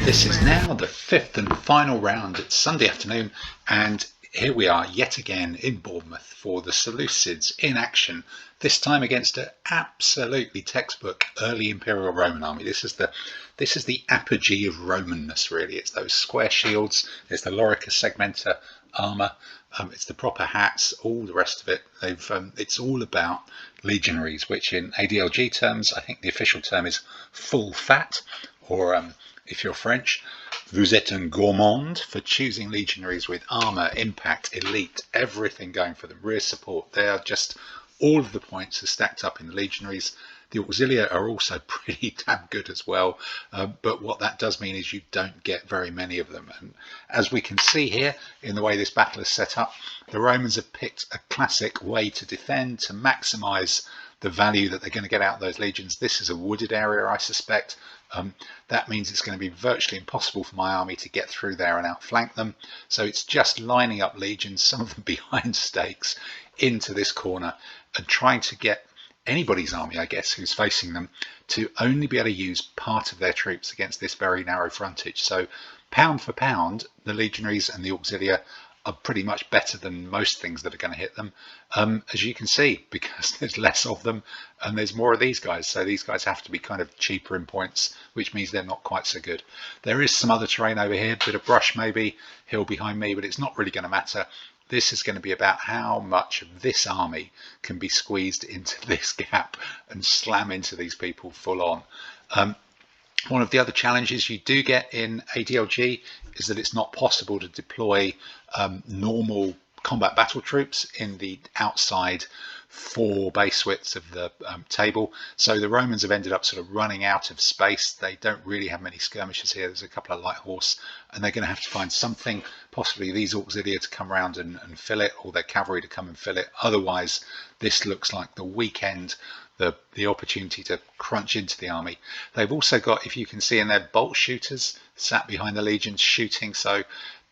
This is now the fifth and final round. It's Sunday afternoon, and here we are yet again in Bournemouth for the Seleucids in action, this time against an absolutely textbook early Imperial Roman army. This is the apogee of Romanness, really. It's those square shields, it's the lorica segmenta armor, it's the proper hats, all the rest of it. It's all about legionaries, which in ADLG terms, I think the official term is full fat, or if you're French, vous êtes un gourmand, for choosing legionaries with armor, impact, elite, everything going for them, rear support. They are just, all of the points are stacked up in the legionaries. The auxilia are also pretty damn good as well, but what that does mean is you don't get very many of them. And as we can see here in the way this battle is set up, the Romans have picked a classic way to defend, to maximize the value that they're going to get out of those legions. This is a wooded area, I suspect. That means it's going to be virtually impossible for my army to get through there and outflank them. So it's just lining up legions, some of them behind stakes, into this corner and trying to get anybody's army, I guess, who's facing them, to only be able to use part of their troops against this very narrow frontage. So pound for pound, the legionaries and the auxilia are pretty much better than most things that are going to hit them, as you can see, because there's less of them and there's more of these guys. So these guys have to be kind of cheaper in points, which means they're not quite so good. There is some other terrain over here, bit of brush maybe, hill behind me, but it's not really going to matter. This is going to be about how much of this army can be squeezed into this gap and slam into these people full on. One of the other challenges you do get in ADLG is that it's not possible to deploy normal combat battle troops in the outside 4 base widths of the table. So the Romans have ended up sort of running out of space. They don't really have many skirmishers here. There's a couple of light horse, and they're going to have to find something, possibly these auxilia to come around and fill it, or their cavalry to come and fill it. Otherwise, this looks like the weekend, the opportunity to crunch into the army. They've also got, if you can see in there, bolt shooters sat behind the legions shooting. So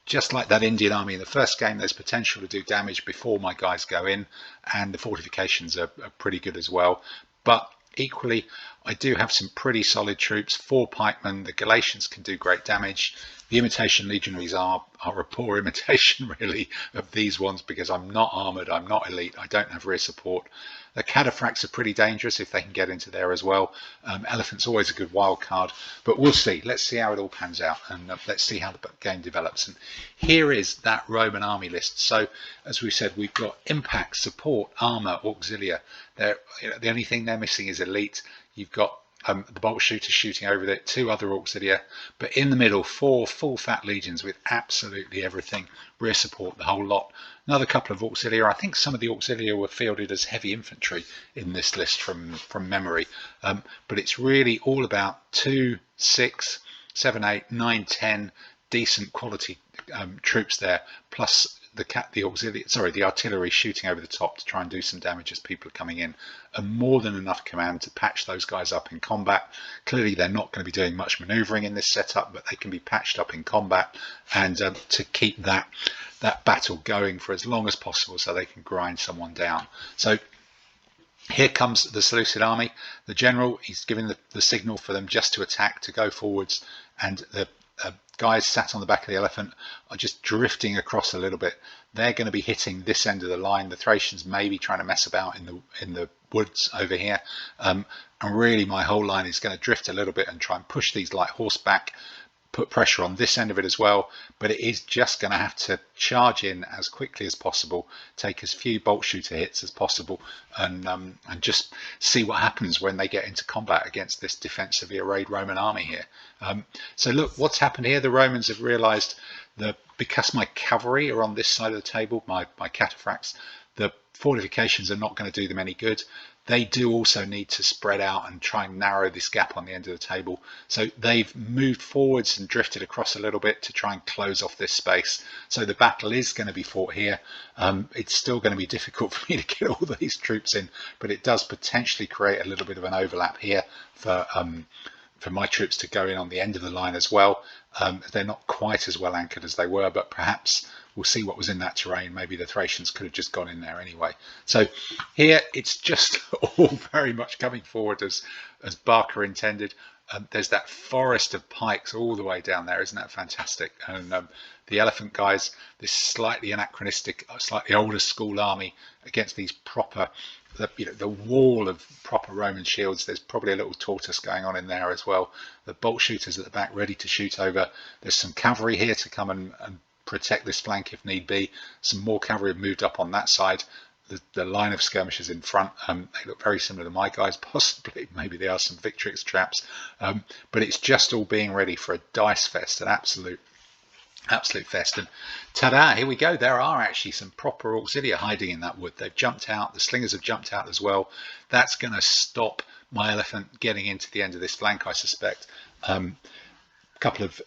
just like that Indian army in the first game, there's potential to do damage before my guys go in, and the fortifications are pretty good as well. But equally, I do have some pretty solid troops. 4 pikemen, the Galatians can do great damage. The imitation legionaries are a poor imitation, really, of these ones, because I'm not armored, I'm not elite, I don't have rear support. The cataphracts are pretty dangerous if they can get into there as well. Elephant's always a good wild card, but we'll see. Let's see how it all pans out, and let's see how the game develops. And here is that Roman army list. So, as we said, we've got impact, support, armor, auxilia. The only thing they're missing is elite. You've got the bolt shooters shooting over there, 2 other auxilia, but in the middle, 4 full fat legions with absolutely everything, rear support, the whole lot. Another couple of auxilia. I think some of the auxilia were fielded as heavy infantry in this list from memory, but it's really all about 2, 6, 7, 8, 9, 10 decent quality troops there, plus the artillery shooting over the top to try and do some damage as people are coming in, and more than enough command to patch those guys up in combat. Clearly they're not going to be doing much maneuvering in this setup, but they can be patched up in combat, and to keep that battle going for as long as possible so they can grind someone down. So here comes the Seleucid army. The general, he's giving the signal for them just to attack, to go forwards, and the guys sat on the back of the elephant are just drifting across a little bit. They're going to be hitting this end of the line. The Thracians may be trying to mess about in the woods over here, and really my whole line is going to drift a little bit and try and push these light horse back, put pressure on this end of it as well, but it is just going to have to charge in as quickly as possible, take as few bolt shooter hits as possible, and just see what happens when they get into combat against this defensively arrayed Roman army here. So look, what's happened here. The Romans have realized that because my cavalry are on this side of the table, my cataphracts, the fortifications are not going to do them any good. They do also need to spread out and try and narrow this gap on the end of the table. So they've moved forwards and drifted across a little bit to try and close off this space. So the battle is going to be fought here. It's still going to be difficult for me to get all these troops in, but it does potentially create a little bit of an overlap here for for my troops to go in on the end of the line as well. They're not quite as well anchored as they were, but perhaps we'll see what was in that terrain. Maybe the Thracians could have just gone in there anyway. So here it's just all very much coming forward as Barker intended. There's that forest of pikes all the way down there. Isn't that fantastic? And the elephant guys, this slightly anachronistic, slightly older school army against these proper, the wall of proper Roman shields. There's probably a little tortoise going on in there as well. The bolt shooters at the back ready to shoot over. There's some cavalry here to come and protect this flank if need be. Some more cavalry have moved up on that side. The line of skirmishers in front, they look very similar to my guys, possibly. Maybe they are some Victrix traps, but it's just all being ready for a dice fest, an absolute fest. And ta-da, here we go. There are actually some proper auxilia hiding in that wood. They've jumped out. The slingers have jumped out as well. That's going to stop my elephant getting into the end of this flank, I suspect. Couple of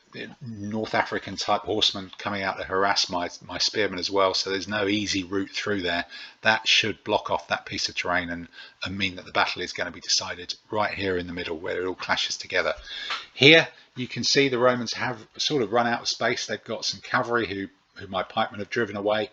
North African type horsemen coming out to harass my spearmen as well, so there's no easy route through there. That should block off that piece of terrain and mean that the battle is going to be decided right here in the middle where it all clashes together. Here you can see the Romans have sort of run out of space. They've got some cavalry who my pikemen have driven away.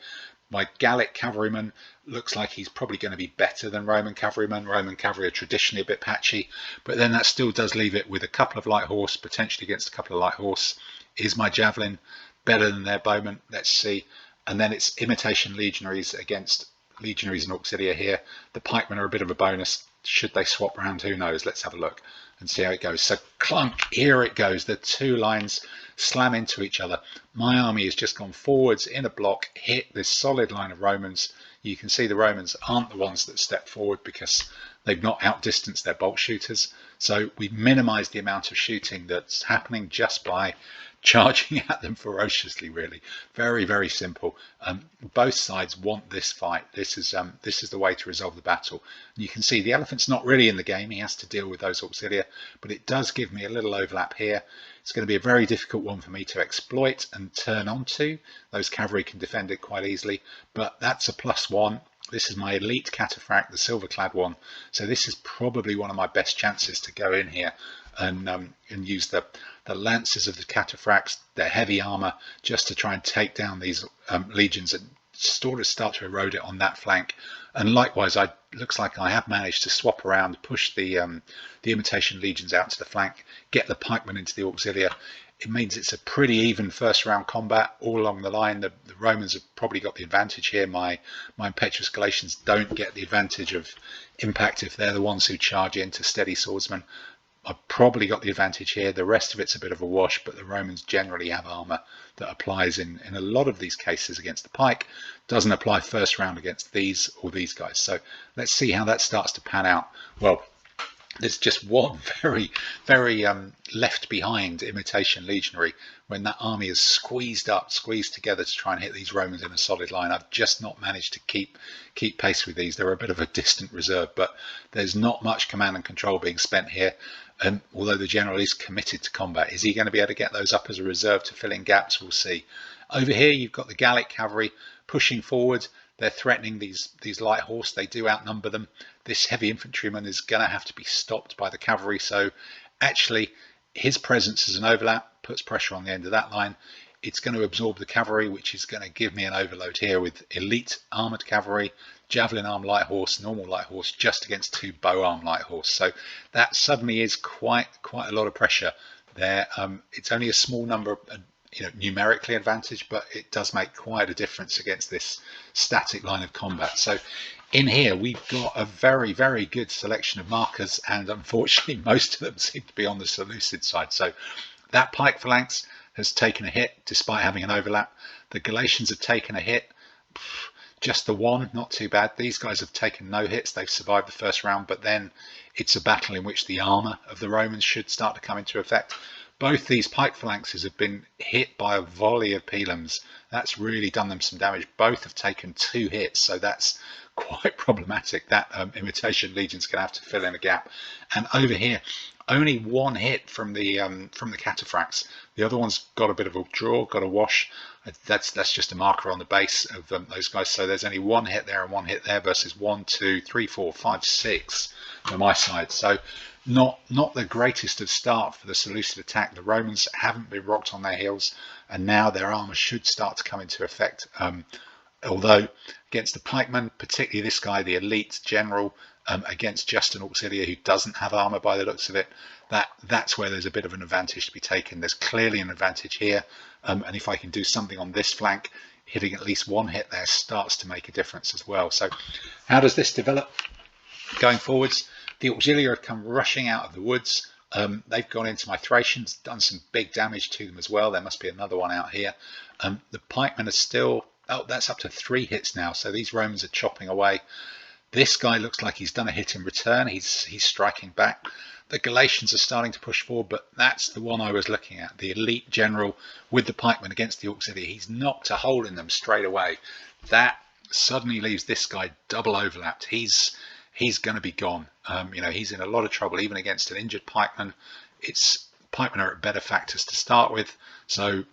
My Gallic cavalryman looks like he's probably going to be better than Roman cavalrymen. Roman cavalry are traditionally a bit patchy, but then that still does leave it with a couple of light horse, potentially against a couple of light horse. Is my javelin better than their bowmen? Let's see. And then it's imitation legionaries against legionaries and auxilia here. The pikemen are a bit of a bonus. Should they swap around? Who knows? Let's have a look and see how it goes. So clunk, here it goes. The two lines slam into each other. My army has just gone forwards in a block, hit this solid line of Romans. You can see the Romans aren't the ones that step forward because they've not outdistanced their bolt shooters. So we've minimized the amount of shooting that's happening just by charging at them ferociously, really. Very, very simple. Both sides want this fight. This is the way to resolve the battle. And you can see the elephant's not really in the game. He has to deal with those auxilia, but it does give me a little overlap here. It's going to be a very difficult one for me to exploit and turn onto. Those cavalry can defend it quite easily, but that's a +1. This is my elite cataphract, the silver-clad one. So this is probably one of my best chances to go in here and use the lances of the cataphracts, their heavy armor, just to try and take down these legions and sort of start to erode it on that flank. And likewise, looks like I have managed to swap around, push the imitation legions out to the flank, get the pikemen into the auxilia. It means it's a pretty even first round combat all along the line. The Romans have probably got the advantage here. My impetuous Galatians don't get the advantage of impact if they're the ones who charge into steady swordsmen. I've probably got the advantage here. The rest of it's a bit of a wash, but the Romans generally have armor that applies in a lot of these cases against the pike. Doesn't apply first round against these or these guys. So let's see how that starts to pan out. Well, there's just one very, very left behind imitation legionary when that army is squeezed together to try and hit these Romans in a solid line. I've just not managed to keep pace with these. They're a bit of a distant reserve, but there's not much command and control being spent here. Although the general is committed to combat, is he going to be able to get those up as a reserve to fill in gaps? We'll see. Over here, you've got the Gallic cavalry pushing forward. They're threatening these light horse. They do outnumber them. This heavy infantryman is going to have to be stopped by the cavalry. So actually, his presence as an overlap puts pressure on the end of that line. It's going to absorb the cavalry, which is going to give me an overload here with elite armored cavalry, javelin armed light horse, normal light horse, just against 2 bow armed light horse. So that suddenly is quite a lot of pressure there. It's only a small number, numerically advantage, but it does make quite a difference against this static line of combat. So in here we've got a very, very good selection of markers, and unfortunately most of them seem to be on the Seleucid side. So that pike phalanx has taken a hit despite having an overlap. The Galatians have taken a hit, just the one, not too bad. These guys have taken no hits. They've survived the first round, but then it's a battle in which the armor of the Romans should start to come into effect. Both these pike phalanxes have been hit by a volley of pilums. That's really done them some damage. Both have taken 2 hits, so that's quite problematic. That imitation legion's going to have to fill in a gap. And over here, only 1 hit from the cataphracts. The other one's got a bit of a draw, got a wash. That's just a marker on the base of those guys. So there's only 1 hit there and 1 hit there versus 1, 2, 3, 4, 5, 6 on my side. So not the greatest of start for the Seleucid attack. The Romans haven't been rocked on their heels, and now their armour should start to come into effect. Although against the pikemen, particularly this guy, the elite general, against just an auxiliary who doesn't have armour by the looks of it, that's where there's a bit of an advantage to be taken. There's clearly an advantage here, and if I can do something on this flank, hitting at least one hit there starts to make a difference as well. So how does this develop going forwards? The auxiliary have come rushing out of the woods. They've gone into my Thracians, done some big damage to them as well. There must be another one out here. The pikemen are still, oh, that's up to 3 hits now. So these Romans are chopping away. This guy looks like he's done a hit in return. He's striking back. The Galatians are starting to push forward, but that's the one I was looking at. The elite general with the pikemen against the auxiliary. He's knocked a hole in them straight away. That suddenly leaves this guy double overlapped. He's going to be gone. He's in a lot of trouble, even against an injured pikeman. Pikemen are at better factors to start with. So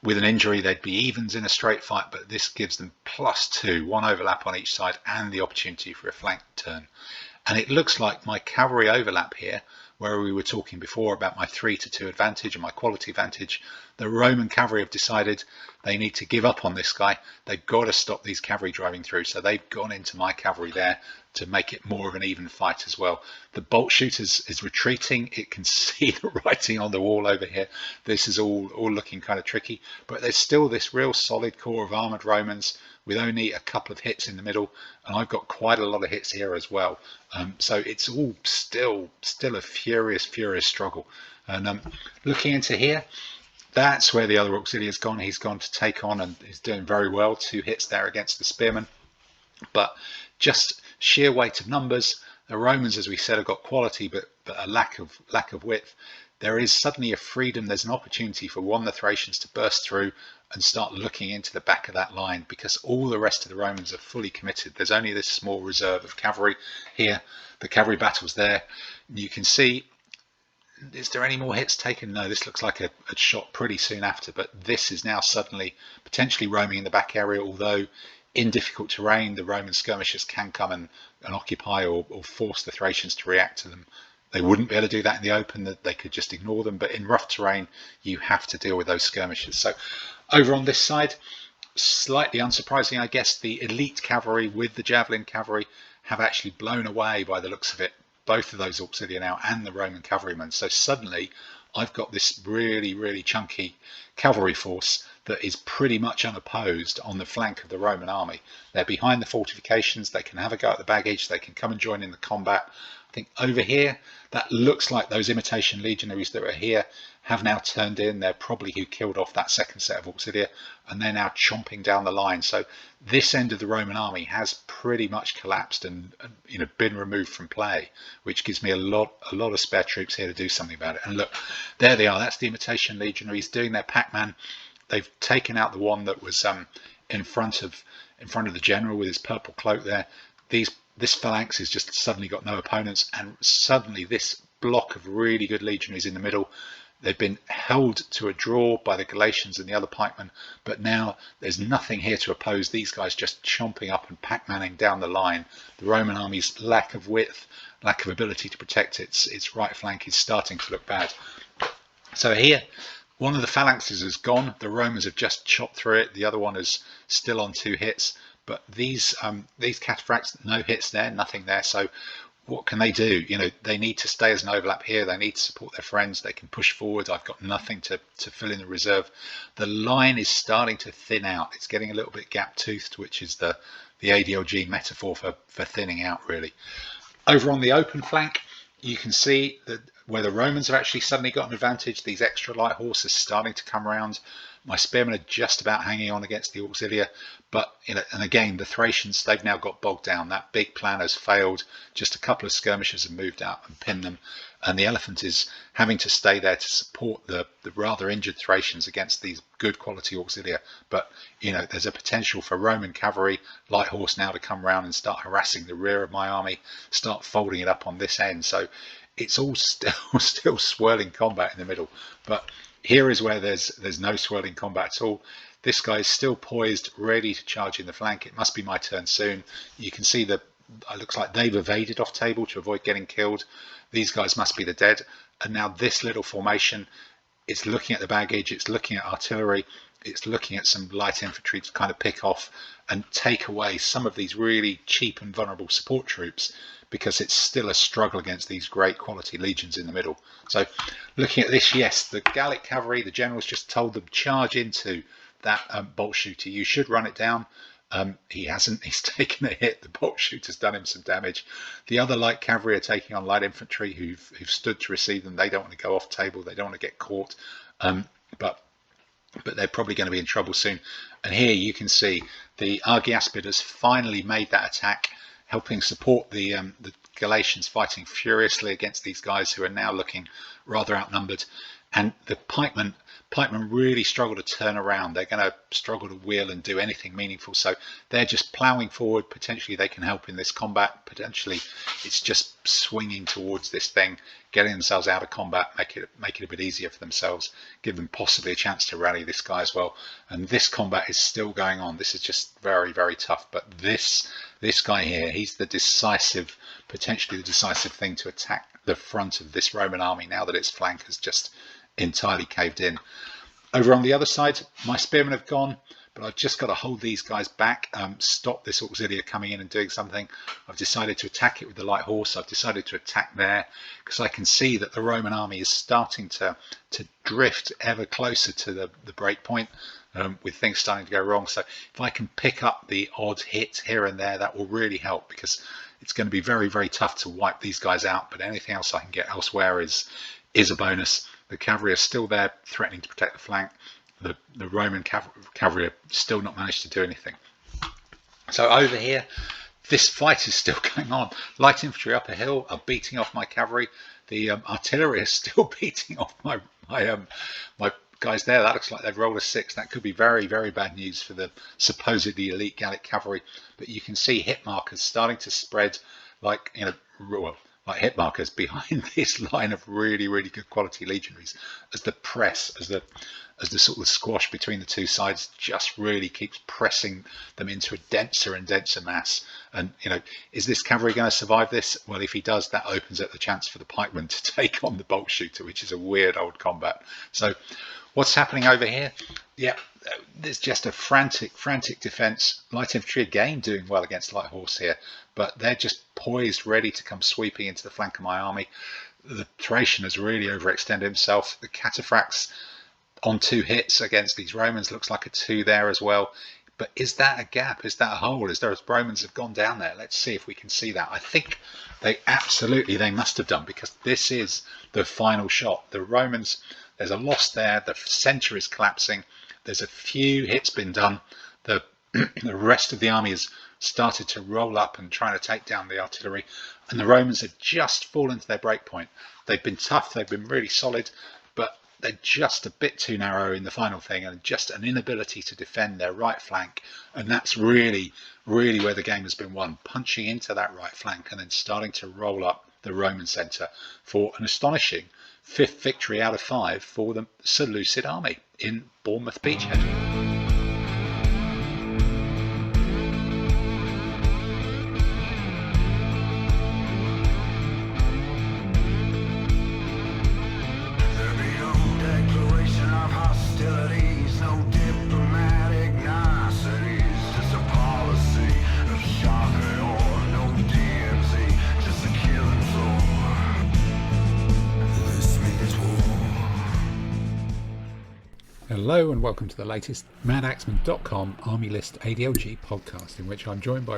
with an injury, they'd be evens in a straight fight, but this gives them +2, 1 overlap on each side, and the opportunity for a flank turn. And it looks like my cavalry overlap here, where we were talking before about my 3-2 advantage and my quality advantage, the Roman cavalry have decided they need to give up on this guy. They've got to stop these cavalry driving through, so they've gone into my cavalry there to make it more of an even fight as well. The bolt shooters is retreating. It can see the writing on the wall over here. This is all looking kind of tricky, but there's still this real solid core of armoured Romans with only a couple of hits in the middle, and I've got quite a lot of hits here as well. So it's all still a furious struggle. And looking into here, that's where the other auxiliary has gone. He's gone to take on, and he's doing very well. 2 hits there against the spearmen, but just sheer weight of numbers. The Romans, as we said, have got quality, but a lack of width. There is suddenly a freedom. There's an opportunity for the Thracians to burst through and start looking into the back of that line, because all the rest of the Romans are fully committed. There's only this small reserve of cavalry here. The cavalry battle's there. You can see, is there any more hits taken? No, this looks like a shot pretty soon after, but this is now suddenly potentially roaming in the back area, although in difficult terrain, the Roman skirmishers can come and occupy or force the Thracians to react to them. They wouldn't be able to do that in the open, that they could just ignore them, but in rough terrain, you have to deal with those skirmishers. So over on this side, slightly unsurprising, I guess, the elite cavalry with the javelin cavalry have actually blown away, by the looks of it, both of those auxiliary now and the Roman cavalrymen. So suddenly I've got this really chunky cavalry force that is pretty much unopposed on the flank of the Roman army. They're behind the fortifications. They can have a go at the baggage. They can come and join in the combat. I think over here, that looks like those imitation legionaries that were here have now turned in. They're probably who killed off that second set of auxilia, and they're now chomping down the line. So this end of the Roman army has pretty much collapsed and been removed from play, which gives me a lot of spare troops here to do something about it. And look, there they are. That's the imitation legionaries doing their Pac-Man. They've taken out the one that was in front of the general with his purple cloak there. This phalanx has just suddenly got no opponents, and suddenly this block of really good legionaries in the middle, they've been held to a draw by the Galatians and the other pikemen, but now there's nothing here to oppose these guys just chomping up and Pac-Manning down the line. The Roman army's lack of width, lack of ability to protect its right flank is starting to look bad. So here, one of the phalanxes has gone. The Romans have just chopped through it. The other one is still on 2 hits. But these cataphracts, no hits there, nothing there. So what can they do? They need to stay as an overlap here. They need to support their friends. They can push forward. I've got nothing to fill in the reserve. The line is starting to thin out. It's getting a little bit gap-toothed, which is the ADLG metaphor for thinning out, really. Over on the open flank, you can see that where the Romans have actually suddenly got an advantage, these extra light horses starting to come around. My spearmen are just about hanging on against the auxilia, but and again, the Thracians, they've now got bogged down. That big plan has failed. Just a couple of skirmishers have moved out and pinned them, and the elephant is having to stay there to support the rather injured Thracians against these good quality auxilia. But there's a potential for Roman cavalry, light horse now to come around and start harassing the rear of my army, start folding it up on this end. So it's all still swirling combat in the middle, but here is where there's no swirling combat at all. This guy is still poised, ready to charge in the flank. It must be my turn soon. You can see the it looks like they've evaded off table to avoid getting killed. These guys must be the dead. And now this little formation, it's looking at the baggage, it's looking at artillery, it's looking at some light infantry to kind of pick off and take away some of these really cheap and vulnerable support troops, because it's still a struggle against these great quality legions in the middle. So looking at this, yes, the Gallic cavalry, the generals just told them charge into that bolt shooter. You should run it down. He hasn't. He's taken a hit. The bolt shooter's done him some damage. The other light cavalry are taking on light infantry who've stood to receive them. They don't want to go off table. They don't want to get caught. But they're probably going to be in trouble soon. And here you can see the Argiaspid has finally made that attack, helping support the Galatians fighting furiously against these guys who are now looking rather outnumbered. And the pikemen really struggle to turn around. They're going to struggle to wheel and do anything meaningful. So they're just ploughing forward. Potentially they can help in this combat. Potentially it's just swinging towards this thing, getting themselves out of combat, make it a bit easier for themselves, give them possibly a chance to rally this guy as well. And this combat is still going on. This is just very, very tough. But this guy here, he's potentially the decisive thing to attack the front of this Roman army now that its flank has just entirely caved in. Over on the other side, my spearmen have gone, but I've just got to hold these guys back, stop this auxilia coming in and doing something. I've decided to attack it with the light horse. I've decided to attack there because I can see that the Roman army is starting to drift ever closer to the break point, with things starting to go wrong. So if I can pick up the odd hit here and there, that will really help, because it's going to be very, very tough to wipe these guys out, but anything else I can get elsewhere is a bonus. The cavalry are still there threatening to protect the flank. The Roman cavalry have still not managed to do anything. So over here, this fight is still going on. Light infantry up a hill are beating off my cavalry. The artillery is still beating off my guys there. That looks like they've rolled a 6. That could be very, very bad news for the supposedly elite Gallic cavalry. But you can see hit markers starting to spread like hit markers behind this line of really, really good quality legionaries, as the press, as the sort of squash between the two sides just really keeps pressing them into a denser and denser mass. And is this cavalry going to survive this? Well, if he does, that opens up the chance for the pikemen to take on the bolt shooter, which is a weird old combat. So what's happening over here? Yeah, there's just a frantic defense. Light infantry again doing well against light horse here, but they're just poised, ready to come sweeping into the flank of my army. The Thracian has really overextended himself. The cataphracts on 2 hits against these Romans looks like a 2 there as well. But is that a gap? Is that a hole? Is there, as Romans have gone down there? Let's see if we can see that. I think they must have done, because this is the final shot. The Romans, there's a loss there. The centre is collapsing. There's a few hits been done. The rest of the army has started to roll up and trying to take down the artillery, and the Romans have just fallen to their break point. They've been tough. They've been really solid, but they're just a bit too narrow in the final thing, and just an inability to defend their right flank. And that's really, really where the game has been won, punching into that right flank and then starting to roll up the Roman centre for an astonishing 5th victory out of 5 for the Seleucid army in Bournemouth Beachhead. Hello and welcome to the latest Madaxeman.com Army List ADLG podcast, in which I'm joined by